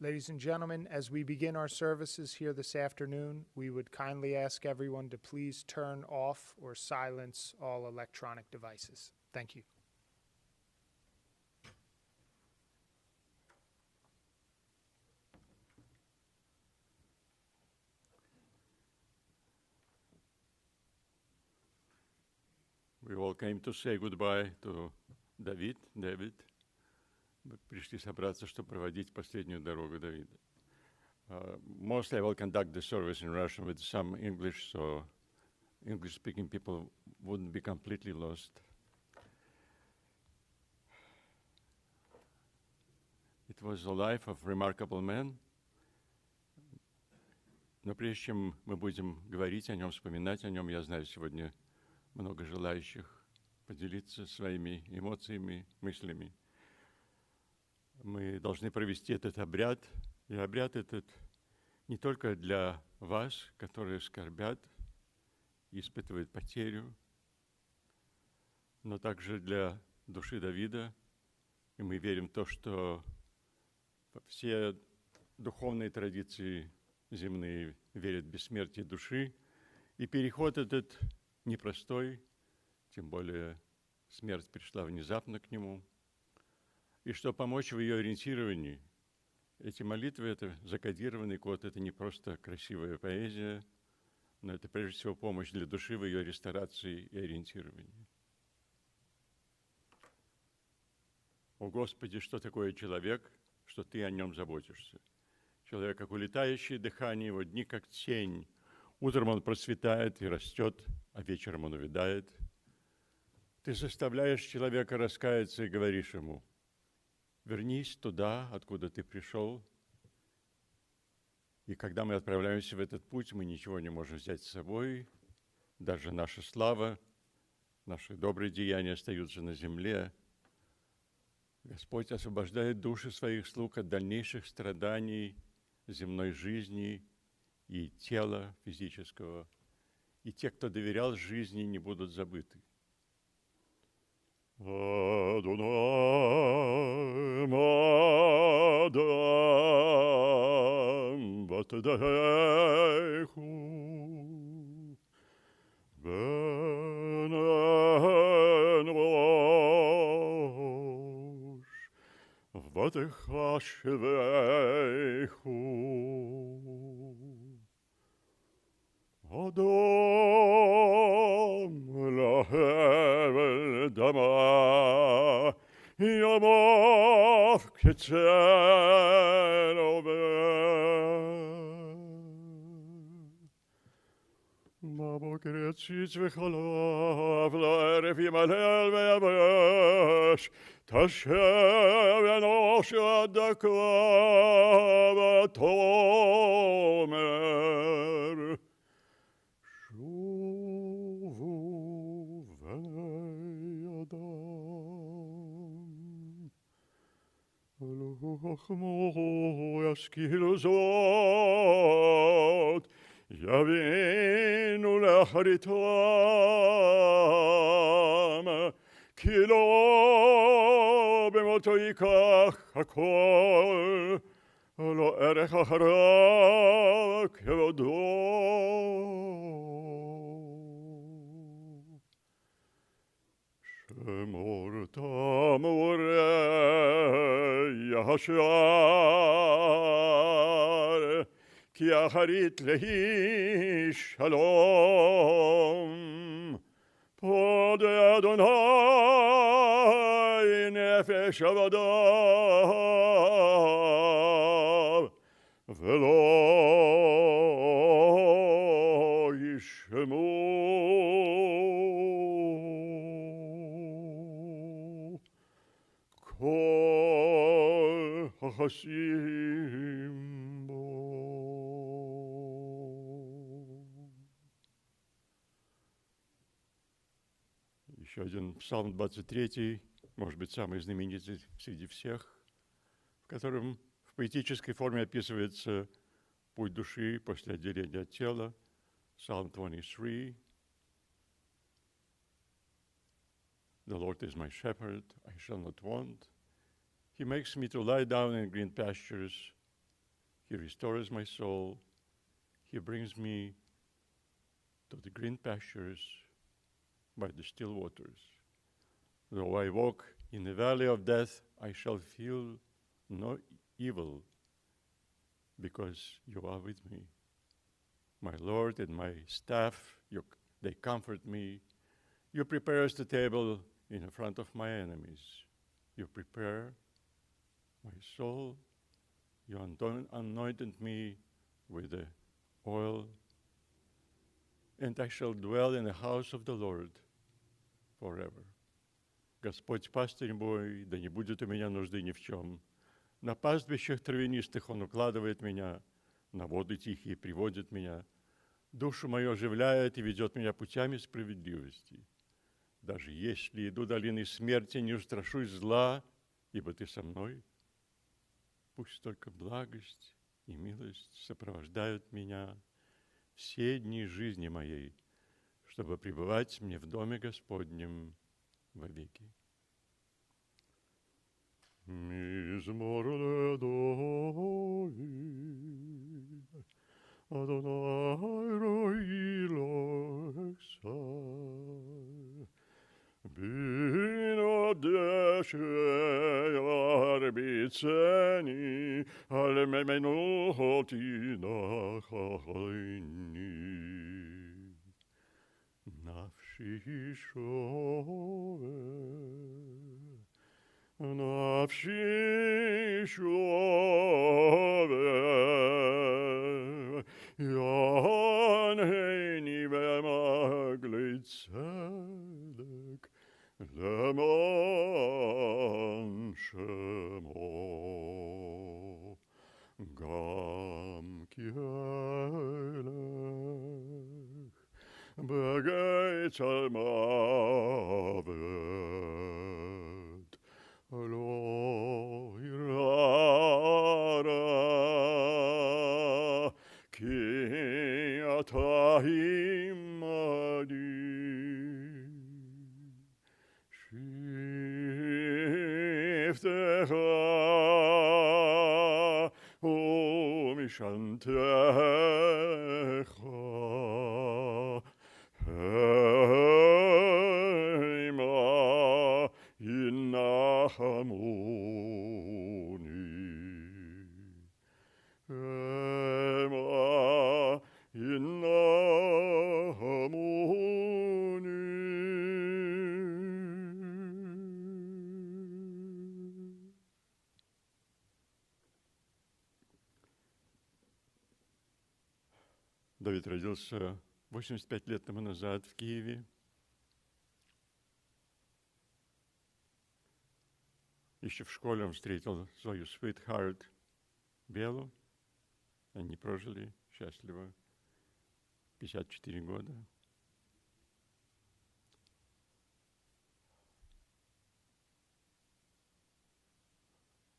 Ladies and gentlemen, as we begin our services here this afternoon, we would kindly ask everyone to please turn off or silence all electronic devices. Thank you. We all came to say goodbye to David. Мы пришли собраться, чтобы проводить последнюю дорогу Давида. Mostly I will conduct the service in Russian with some English, so English-speaking people wouldn't be completely lost. It was a life of remarkable men. Но прежде чем мы будем говорить о нем, вспоминать о нем, я знаю, сегодня много желающих поделиться своими эмоциями, мыслями. Мы должны провести этот обряд, и обряд этот не только для вас, которые скорбят и испытывают потерю, но также для души Давида. И мы верим в то, что все духовные традиции земные верят в бессмертие души, и переход этот непростой, тем более смерть пришла внезапно к нему. И чтобы помочь в ее ориентировании, эти молитвы, это закодированный код, это не просто красивая поэзия, но это прежде всего помощь для души в ее ресторации и ориентировании. О Господи, что такое человек, что Ты о нем заботишься? Человек, как улетающее дыхание, его дни, как тень. Утром он процветает и растет, а вечером он увядает. Ты заставляешь человека раскаяться и говоришь ему: вернись туда, откуда ты пришел. И когда мы отправляемся в этот путь, мы ничего не можем взять с собой. Даже наша слава, наши добрые деяния остаются на земле. Господь освобождает души своих слуг от дальнейших страданий земной жизни и тела физического. И те, кто доверял жизни, не будут забыты. Adonai Madam Vatdechu Ben Enrosh Vatechashvechu Adam lahevel dama yamav ketzenove Baboker tzitz v'chalav la'erev yimalel ve'yavesh Tashev enosh adaka v'tomer Shuvu v'nei Adam Elohachmo yaskilu zot Yavinu lacharitam Ki lo b'moto yikach hakol Lo erech acharav kevodo Shemortam urei yashar Ki acharit lehi shalom Pod Adonai nefesh avadav Velo yishemu Kol hachasim bo Еще один псалм 23, может быть, самый знаменитый среди всех, в котором в поэтической форме описывается путь души после отделения от тела. Psalm 23. The Lord is my shepherd, I shall not want. He makes me to lie down in green pastures. He restores my soul. He brings me to the green pastures by the still waters. Though I walk in the valley of death, I shall feel no evil, because you are with me. My Lord and my staff, they comfort me. You prepare us the table in front of my enemies. You prepare my soul. You anointed me with the oil, and I shall dwell in the house of the Lord forever. Господь пастырь мой, да не будет у меня нужды ни в чем. На пастбищах травянистых Он укладывает меня, на воды тихие приводит меня. Душу мою оживляет и ведет меня путями справедливости. Даже если иду долиной смерти, не устрашусь зла, ибо Ты со мной. Пусть только благость и милость сопровождают меня все дни жизни моей, чтобы пребывать мне в доме Господнем вовеки. Мизмор ледовид, Адонай рой лексай, Bino desce arbiceni, al memenuti nachalini. Nafshi shove, nafshi shove, Yanheini vemaglitzedek, למען שמו, גם כי הלך בגיא צלמוות, לא ירא רע, כי אתה עמדי. Shiftecha umishantecha heima innachamuni heima innachamuni. Давид родился 85 лет тому назад в Киеве. Еще в школе он встретил свою sweetheart Белу. Они прожили счастливо 54 года.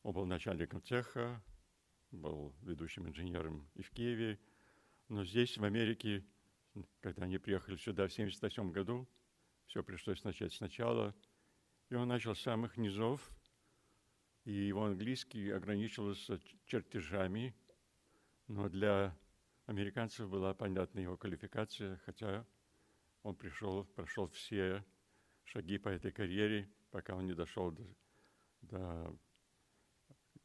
Он был начальником цеха, был ведущим инженером и в Киеве. Но здесь, в Америке, когда они приехали сюда в 1978 году, все пришлось начать сначала. И он начал с самых низов, и его английский ограничивался чертежами. Но для американцев была понятна его квалификация, хотя он прошел все шаги по этой карьере, пока он не дошел до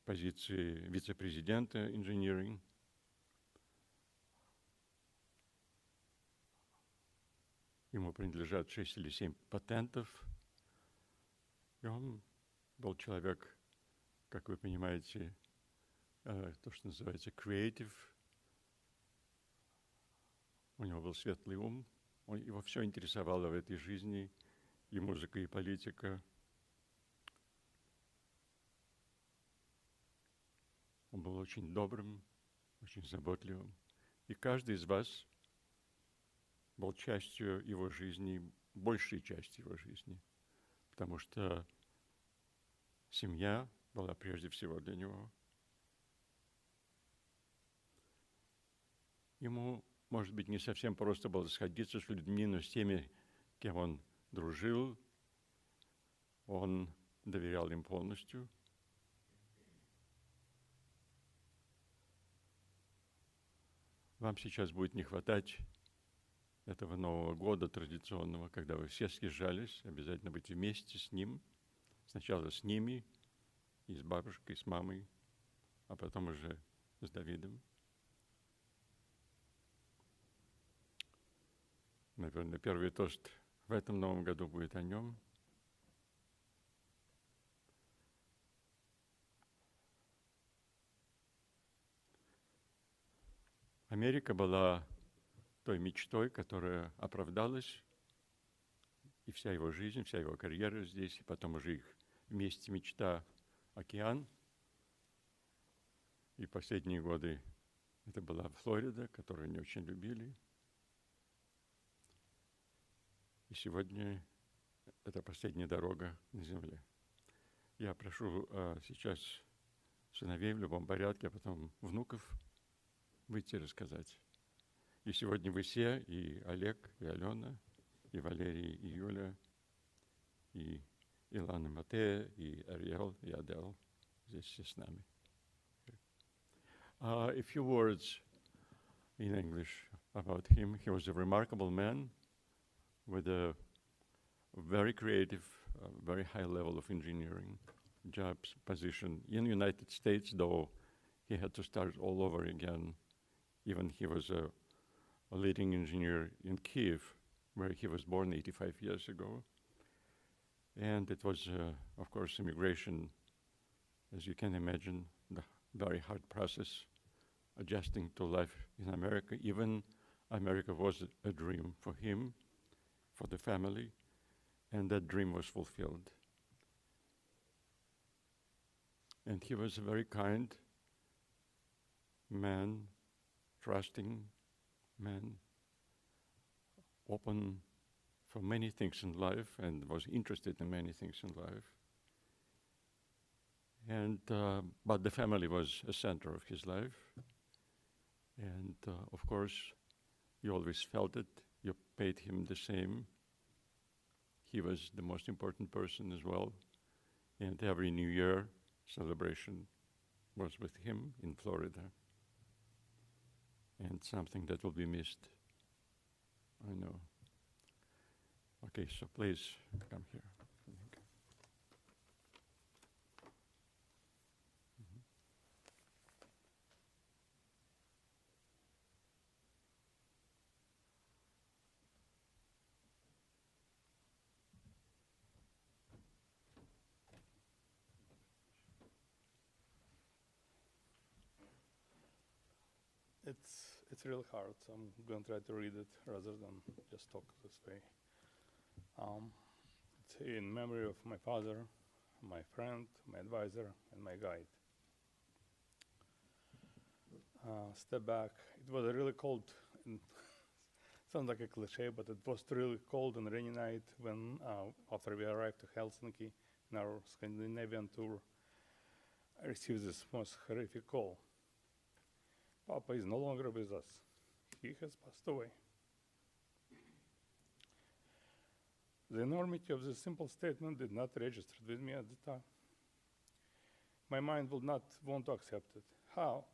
позиции вице-президента инженеринга. Ему принадлежат 6 или 7 патентов. И он был человек, как вы понимаете, то, что называется creative. У него был светлый ум. Его все интересовало в этой жизни, и музыка, и политика. Он был очень добрым, очень заботливым. И каждый из вас был частью его жизни, большей частью его жизни, потому что семья была прежде всего для него. Ему, может быть, не совсем просто было сходиться с людьми, но с теми, кем он дружил, он доверял им полностью. Вам сейчас будет не хватать этого Нового года традиционного, когда вы все съезжались, обязательно быть вместе с ним, сначала с ними, и с бабушкой, и с мамой, а потом уже с Давидом. Наверное, первый тост в этом Новом году будет о нем. Америка была той мечтой, которая оправдалась, и вся его жизнь, вся его карьера здесь, и потом уже их вместе мечта океан. И последние годы это была Флорида, которую они очень любили. И сегодня это последняя дорога на земле. Я прошу сейчас сыновей в любом порядке, а потом внуков выйти и рассказать. И сегодня вы все, и Олег, и Алена, и Валерий, и Юля, и Илана Матея, и Ариэл, и Адел здесь все с нами. A few words in English about him. He was a remarkable man with a very creative, very high level of engineering jobs, position in the United States, though he had to start all over again. Even he was a leading engineer in Kiev, where he was born 85 years ago. And it was, of course, immigration, as you can imagine, the very hard process, adjusting to life in America. Even America was a dream for him, for the family, and that dream was fulfilled. And he was a very kind man, trusting man, open for many things in life, and was interested in many things in life. And but the family was a center of his life. And of course, you always felt it. You paid him the same. He was the most important person as well. And every New Year celebration was with him in Florida. And something that will be missed, I know. Okay, so please come here. It's really hard, so I'm going to try to read it rather than just talk this way. It's in memory of my father, my friend, my advisor, and my guide. Step back. It was a really cold, and sounds like a cliche, but it was really cold and rainy night when, after we arrived to Helsinki in our Scandinavian tour, I received this most horrific call. Papa is no longer with us. He has passed away. The enormity of this simple statement did not register with me at the time. My mind would not want to accept it. How?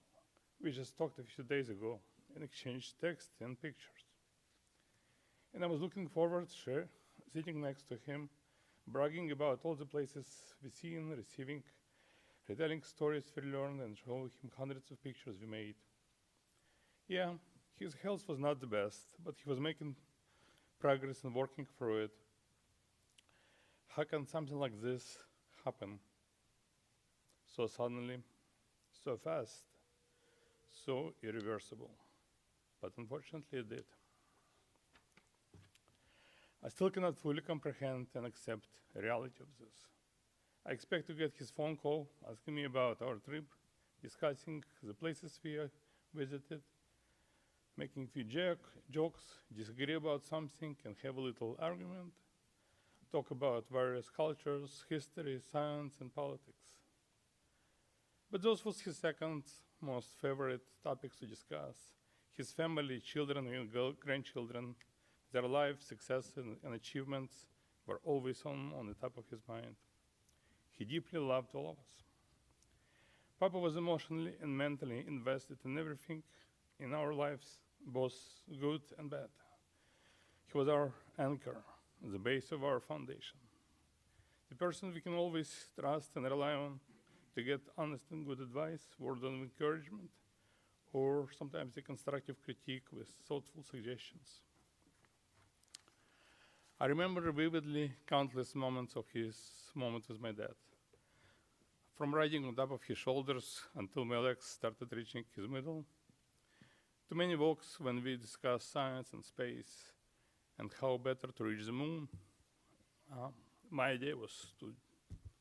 We just talked a few days ago and exchanged text and pictures. And I was looking forward to sitting next to him, bragging about all the places we seen, receiving, retelling stories we learned, and showing him hundreds of pictures we made. Yeah, his health was not the best, but he was making progress and working through it. How can something like this happen so suddenly, so fast, so irreversible? But unfortunately it did. I still cannot fully comprehend and accept the reality of this. I expect to get his phone call asking me about our trip, discussing the places we visited, making a few jokes, disagree about something and have a little argument, talk about various cultures, history, science, and politics. But those was his second most favorite topics to discuss. His family, children, and grandchildren, their life, success, and achievements were always on the top of his mind. He deeply loved all of us. Papa was emotionally and mentally invested in everything in our lives, both good and bad. He was our anchor, the base of our foundation. The person we can always trust and rely on to get honest and good advice, word of encouragement, or sometimes a constructive critique with thoughtful suggestions. I remember vividly countless moments of his moment with my dad. From riding on top of his shoulders until my legs started reaching his middle, to many walks when we discussed science and space and how better to reach the moon. My idea was to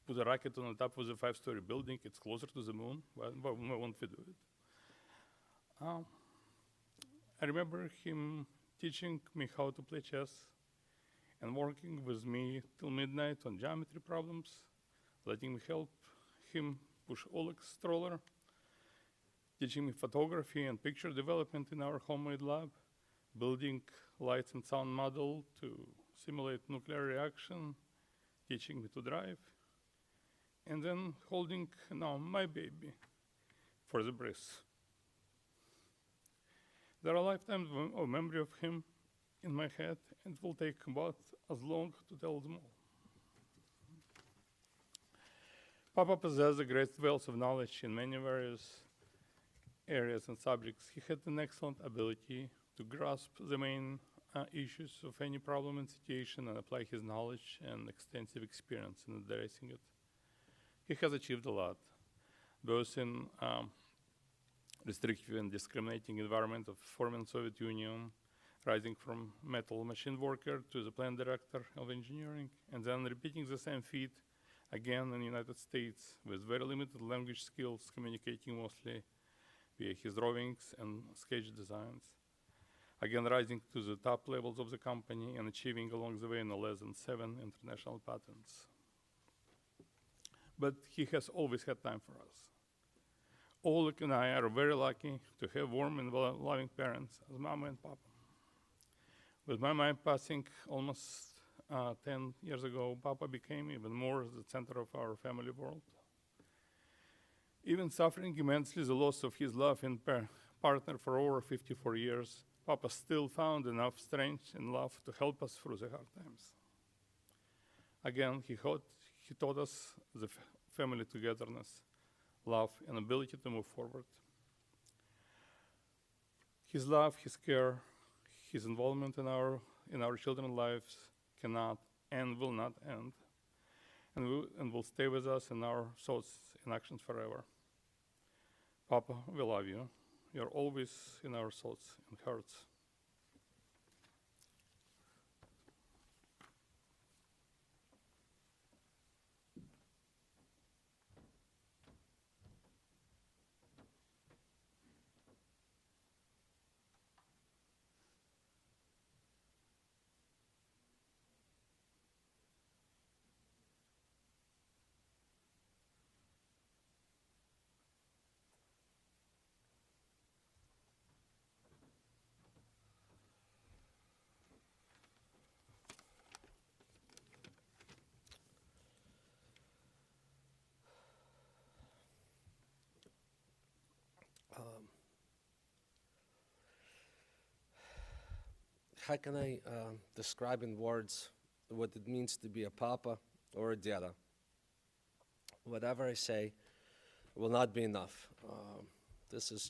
put a rocket on the top of the 5-story building. It's closer to the moon. Why won't we do it? I remember him teaching me how to play chess and working with me till midnight on geometry problems, letting me help him push Oleg's stroller, teaching me photography and picture development in our homemade lab, building lights and sound model to simulate nuclear reaction, teaching me to drive, and then holding now my baby for the breath. There are lifetimes of memory of him in my head, and it will take about as long to tell them all. Papa possessed a great wealth of knowledge in many various areas and subjects. He had an excellent ability to grasp the main issues of any problem and situation and apply his knowledge and extensive experience in addressing it. He has achieved a lot, both in restrictive and discriminating environment of former Soviet Union, rising from metal machine worker to the plant director of engineering, and then repeating the same feat again in the United States with very limited language skills, communicating mostly via his drawings and sketch designs. Again, rising to the top levels of the company and achieving along the way no less than 7 international patents. But he has always had time for us. Oleg and I are very lucky to have warm and loving parents as Mama and Papa. With my mind passing almost 10 years ago, Papa became even more the center of our family world. Even suffering immensely the loss of his love and partner for over 54 years, Papa still found enough strength and love to help us through the hard times. Again, he taught us the family togetherness, love, and ability to move forward. His love, his care, his involvement in our children's lives cannot and will not end, and will stay with us in our thoughts and actions forever. Papa, we love you. You're always in our thoughts and hearts. How can I describe in words what it means to be a papa or a dada? Whatever I say will not be enough. This is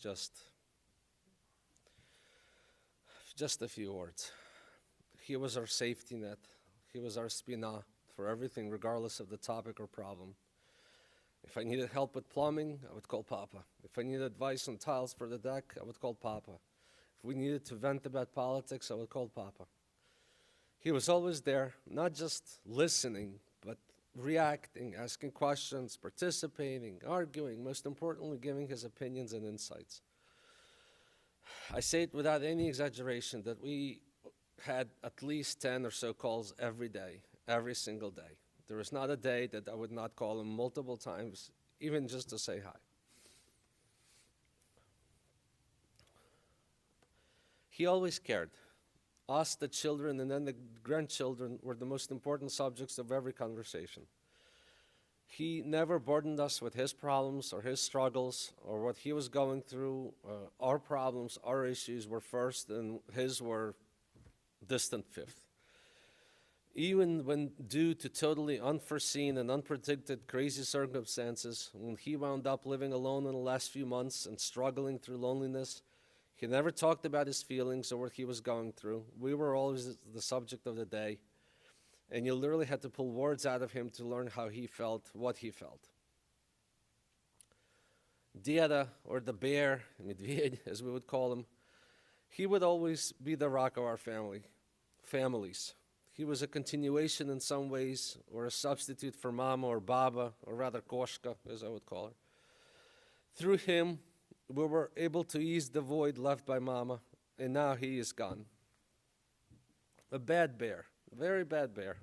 just a few words. He was our safety net. He was our spina for everything, regardless of the topic or problem. If I needed help with plumbing, I would call Papa. If I needed advice on tiles for the deck, I would call Papa. If we needed to vent about politics, I would call Papa. He was always there, not just listening, but reacting, asking questions, participating, arguing, most importantly, giving his opinions and insights. I say it without any exaggeration that we had at least 10 or so calls every day, every single day. There was not a day that I would not call him multiple times, even just to say hi. He always cared. Us, the children, and then the grandchildren were the most important subjects of every conversation. He never burdened us with his problems or his struggles or what he was going through. Our problems, our issues were first, and his were distant fifth. Even when, due to totally unforeseen and unpredicted crazy circumstances, when he wound up living alone in the last few months and struggling through loneliness, he never talked about his feelings or what he was going through. We were always the subject of the day. And you literally had to pull words out of him to learn how he felt, what he felt. Deda, or the bear, Medved, as we would call him, he would always be the rock of our families. He was a continuation in some ways, or a substitute for Mama or Baba, or rather Koshka, as I would call her. Through him, we were able to ease the void left by Mama, and now he is gone. A bad bear. Very bad bear.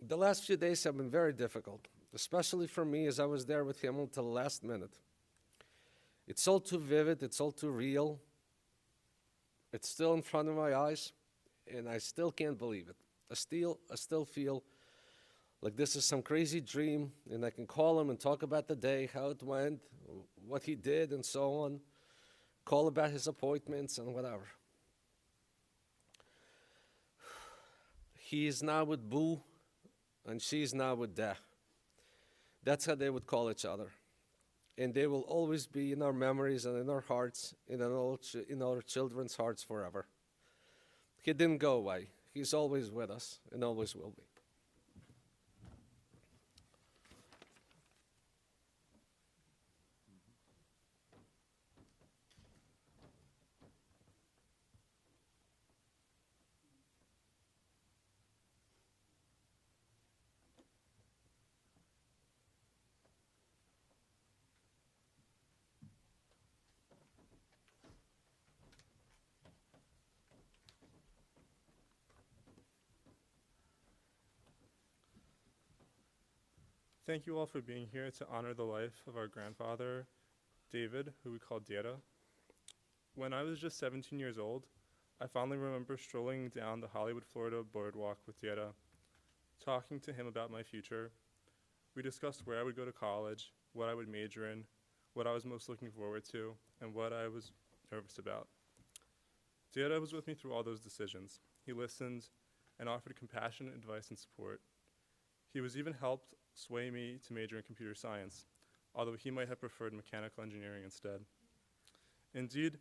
The last few days have been very difficult, especially for me as I was there with him until the last minute. It's all too vivid, it's all too real. It's still in front of my eyes, and I still can't believe it. I still feel like this is some crazy dream, and I can call him and talk about the day, how it went, what he did, and so on. Call about his appointments and whatever. He is now with Boo, and she's now with Da. That's how they would call each other. And they will always be in our memories and in our hearts, in our children's hearts forever. He didn't go away. He's always with us and always will be. Thank you all for being here to honor the life of our grandfather, David, who we call Deda. When I was just 17 years old, I fondly remember strolling down the Hollywood, Florida boardwalk with Deda, talking to him about my future. We discussed where I would go to college, what I would major in, what I was most looking forward to, and what I was nervous about. Deda was with me through all those decisions. He listened and offered compassionate advice and support. He was even helped sway me to major in computer science, although he might have preferred mechanical engineering instead. Indeed,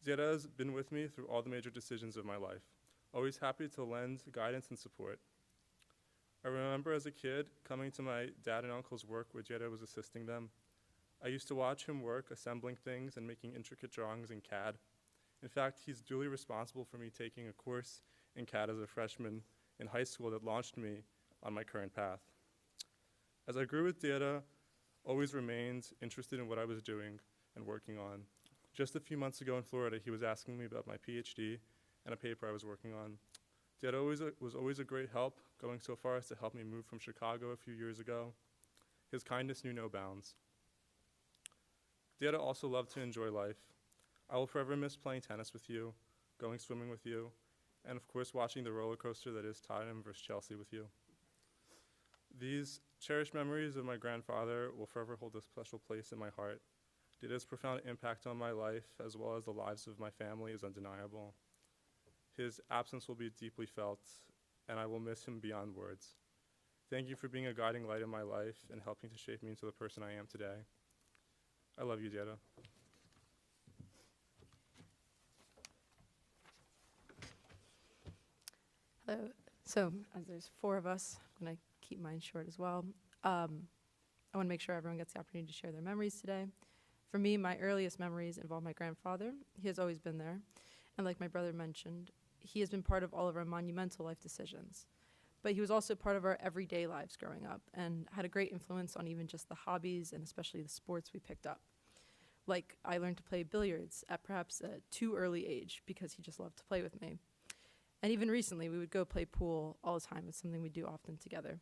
Deda has been with me through all the major decisions of my life, always happy to lend guidance and support. I remember as a kid coming to my dad and uncle's work where Deda was assisting them. I used to watch him work assembling things and making intricate drawings in CAD. In fact, he's duly responsible for me taking a course in CAD as a freshman in high school that launched me on my current path. As I grew with Deda, always remained interested in what I was doing and working on. Just a few months ago in Florida, he was asking me about my PhD and a paper I was working on. Deda was always a great help, going so far as to help me move from Chicago a few years ago. His kindness knew no bounds. Deda also loved to enjoy life. I will forever miss playing tennis with you, going swimming with you, and of course watching the roller coaster that is Tottenham versus Chelsea with you. These cherished memories of my grandfather will forever hold a special place in my heart. Deda's profound impact on my life, as well as the lives of my family, is undeniable. His absence will be deeply felt, and I will miss him beyond words. Thank you for being a guiding light in my life and helping to shape me into the person I am today. I love you, Deda. Hello. So, as there's four of us, I'm going to keep mine short as well. I want to make sure everyone gets the opportunity to share their memories today. For me, my earliest memories involve my grandfather. He has always been there. And like my brother mentioned, he has been part of all of our monumental life decisions. But he was also part of our everyday lives growing up and had a great influence on even just the hobbies and especially the sports we picked up. Like, I learned to play billiards at perhaps a too early age because he just loved to play with me. And even recently, we would go play pool all the time. It's something we do often together.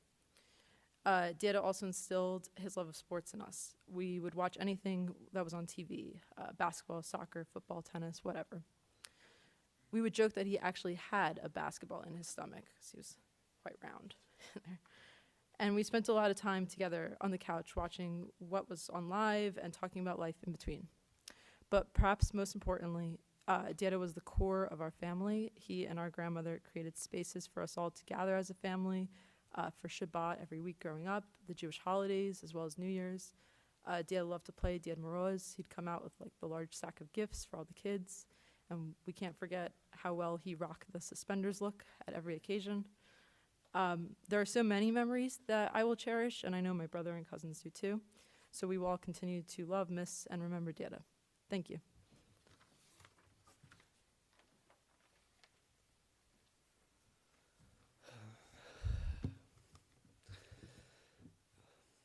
Deda also instilled his love of sports in us. We would watch anything that was on TV, basketball, soccer, football, tennis, whatever. We would joke that he actually had a basketball in his stomach because he was quite round. And we spent a lot of time together on the couch watching what was on live and talking about life in between. But perhaps most importantly, Dada was the core of our family. He and our grandmother created spaces for us all to gather as a family for Shabbat every week growing up, the Jewish holidays, as well as New Year's. Dada loved to play Dad Moroz. He'd come out with like the large sack of gifts for all the kids. And we can't forget how well he rocked the suspenders look at every occasion. There are so many memories that I will cherish, and I know my brother and cousins do too. So we will all continue to love, miss, and remember Dada. Thank you.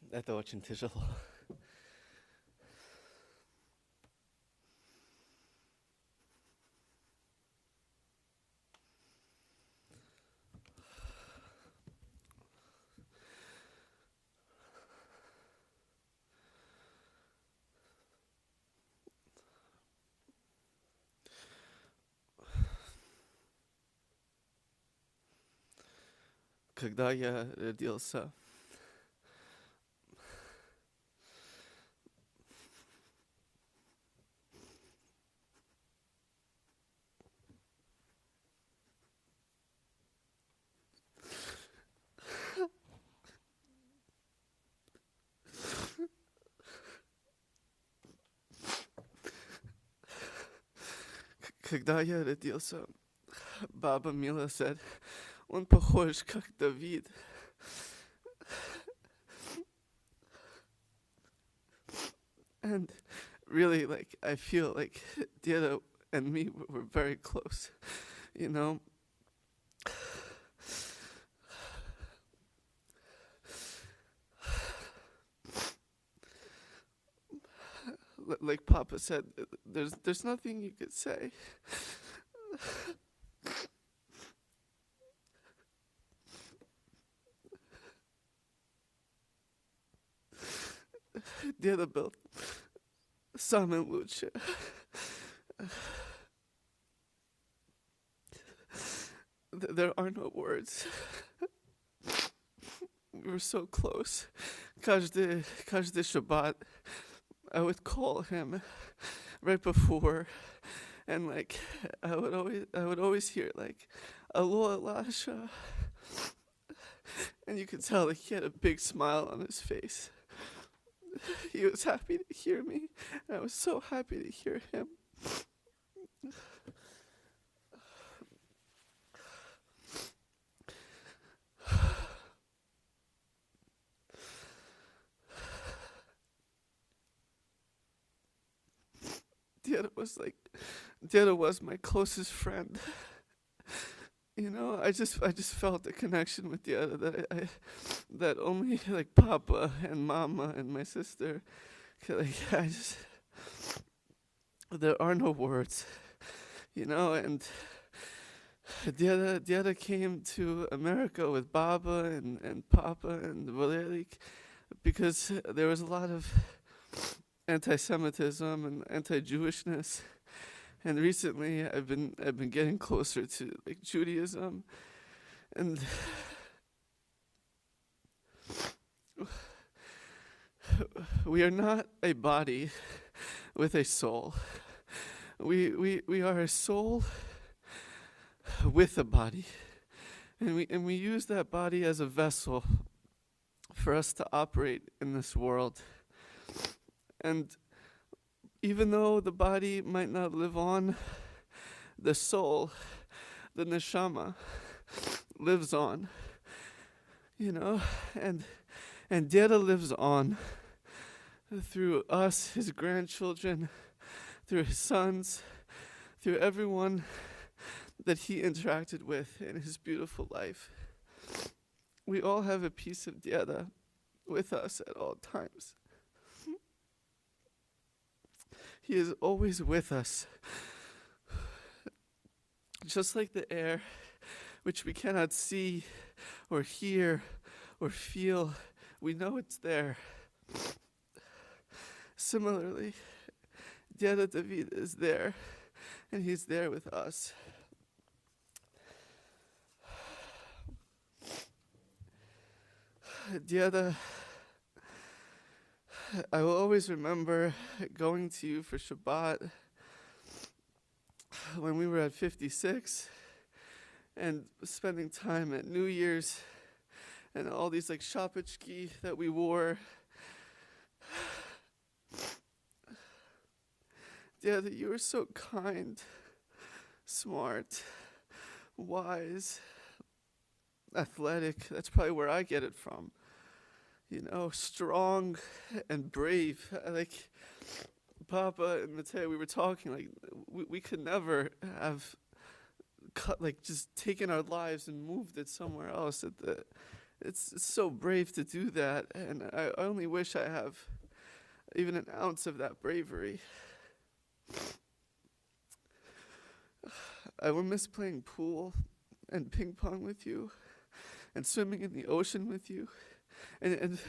Это очень тяжело. Когда я родился, Baba Mila said, он похож как Давид. And really, like, I feel like Dada and me were very close, you know. Like Papa said, there's nothing you could say. Dada built самое лучшее. There are no words. We were so close. Каждый Shabbat, I would call him right before, and like I would always hear like, "Alo, Elisha," and you could tell like he had a big smile on his face. He was happy to hear me, and I was so happy to hear him. Dada was my closest friend. You know, I just felt a connection with Dada that only like Papa and Mama and my sister could, like, there are no words, you know. And Dada came to America with Baba and Papa and Boyarsky because there was a lot of anti-Semitism and anti-Jewishness. And recently, I've been getting closer to like Judaism, and we are not a body with a soul. We are a soul with a body, and we use that body as a vessel for us to operate in this world. And even though the body might not live on, the soul, the neshama, lives on, you know, and Dada lives on through us, his grandchildren, through his sons, through everyone that he interacted with in his beautiful life. We all have a piece of Dada with us at all times. He is always with us. Just like the air, which we cannot see or hear or feel, we know it's there. Similarly, Dada David is there, and he's there with us. Diada, I will always remember going to you for Shabbat when we were at 56 and spending time at New Year's and all these like shapachki that we wore. Diada, you were so kind, smart, wise, athletic. That's probably where I get it from. You know, strong and brave. Like Papa and Mateo, we were talking, like we could never have cut, like just taken our lives and moved it somewhere else. It's so brave to do that, and I only wish I have even an ounce of that bravery. I will miss playing pool and ping pong with you and swimming in the ocean with you. And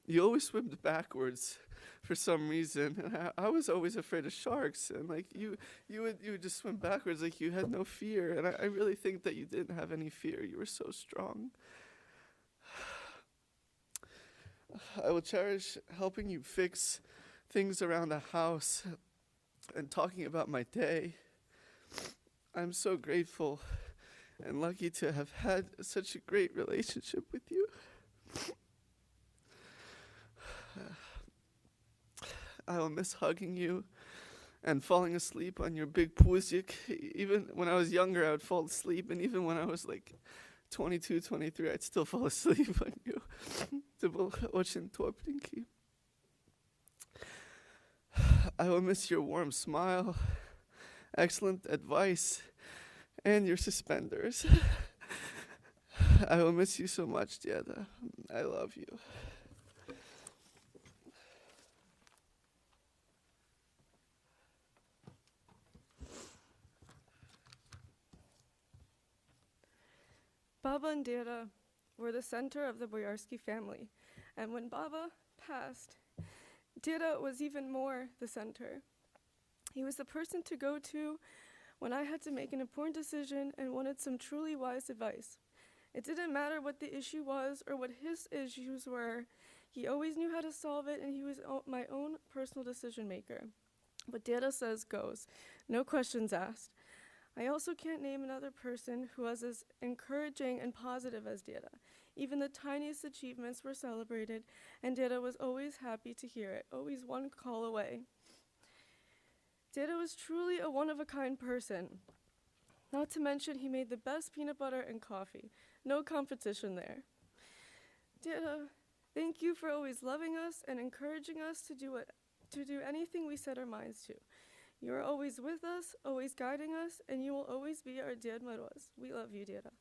you always swam backwards for some reason. And I was always afraid of sharks. And like you would just swim backwards like you had no fear. And I really think that you didn't have any fear. You were so strong. I will cherish helping you fix things around the house and talking about my day. I'm so grateful and lucky to have had such a great relationship with you. I will miss hugging you and falling asleep on your big puzik. Even when I was younger, I would fall asleep, and even when I was like 22, 23, I'd still fall asleep on you. To byl очень toplinky. I will miss your warm smile, excellent advice, and your suspenders. I will miss you so much, Diada. I love you. Baba and Diada were the center of the Boyarsky family, and when Baba passed, Diada was even more the center. He was the person to go to when I had to make an important decision and wanted some truly wise advice. It didn't matter what the issue was or what his issues were. He always knew how to solve it, and he was my own personal decision maker. What Diada says goes, no questions asked. I also can't name another person who was as encouraging and positive as Diada. Even the tiniest achievements were celebrated, and Diada was always happy to hear it, always one call away. Diada was truly a one-of-a-kind person. Not to mention, he made the best peanut butter and coffee. No competition there. Diada, thank you for always loving us and encouraging us to do anything we set our minds to. You are always with us, always guiding us, and you will always be our Diad Maros. We love you, Diada.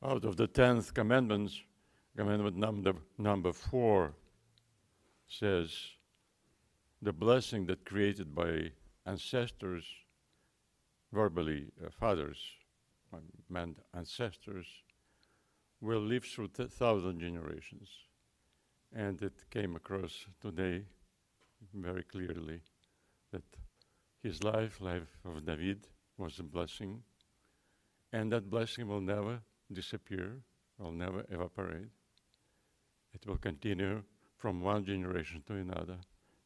Out of the 10th commandments, commandment number 4 says, the blessing that created by ancestors, verbally fathers, meant ancestors, will live through 1,000 generations. And it came across today very clearly that his life of David, was a blessing, and that blessing will never disappear, will never evaporate. It will continue from one generation to another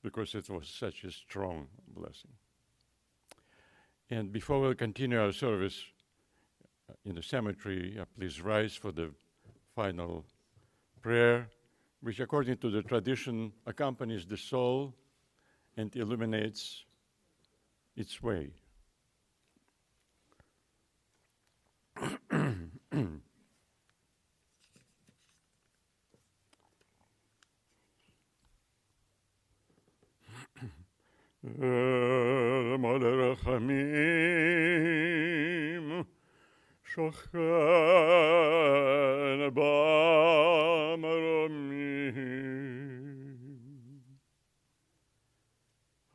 because it was such a strong blessing. And before we continue our service in the cemetery, please rise for the final prayer, which according to the tradition accompanies the soul and illuminates its way. Rachamim Shochan Ba'maromim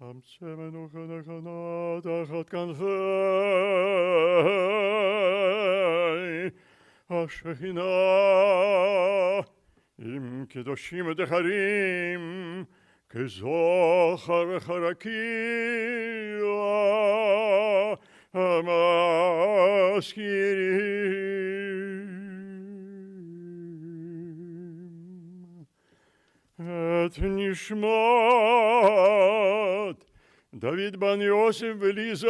המצאנו כנכונה תחת כנפי השכינה עם קדושים ודחרים כזוכר וחרקיע המזכירים את נשמת דוד בן יוסף וליזה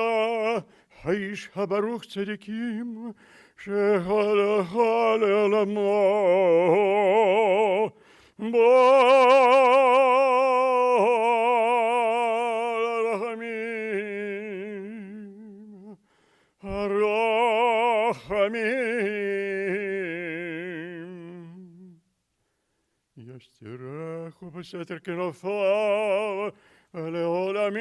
האיש הברוך צדיקים שהלכה לעולמו ברחמים הרחמים ישתרך בסתר כנפיו לעולמים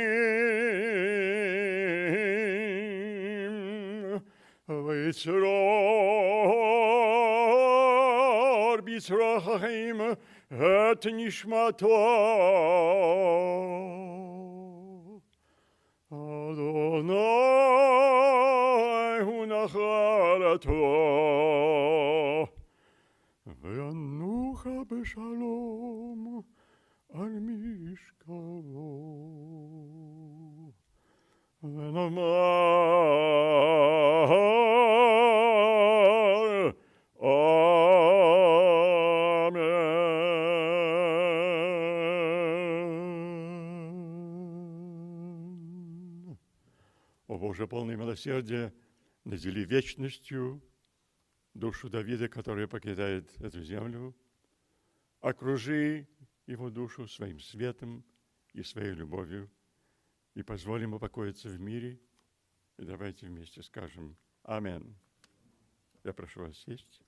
ויצרור ביצרח החיים את נשמתו אדוני הוא נחלתו וינוח בשלום על משכבו ונאמר Амен. О Боже, полный милосердия, надели вечностью душу Давида, который покидает эту землю, окружи его душу своим светом и своей любовью, и позволь ему покоиться в мире. И давайте вместе скажем «Амин». Я прошу вас сесть.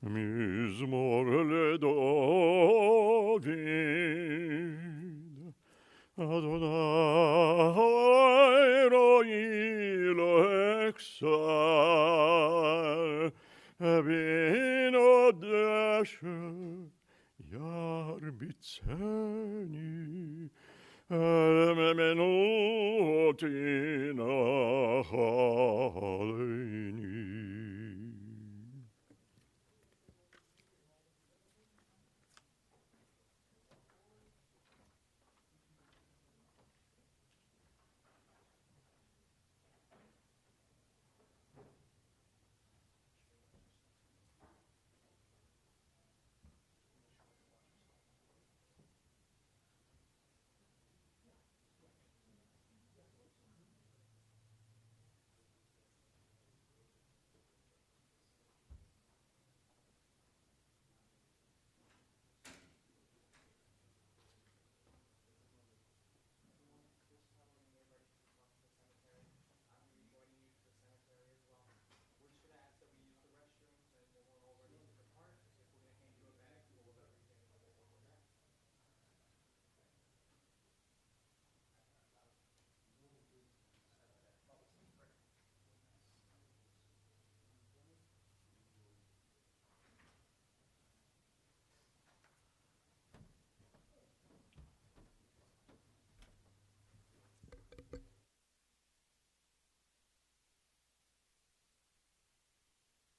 מזמור לדוד, אדוני רואי לא אכסר, בינו דשא ירביצנו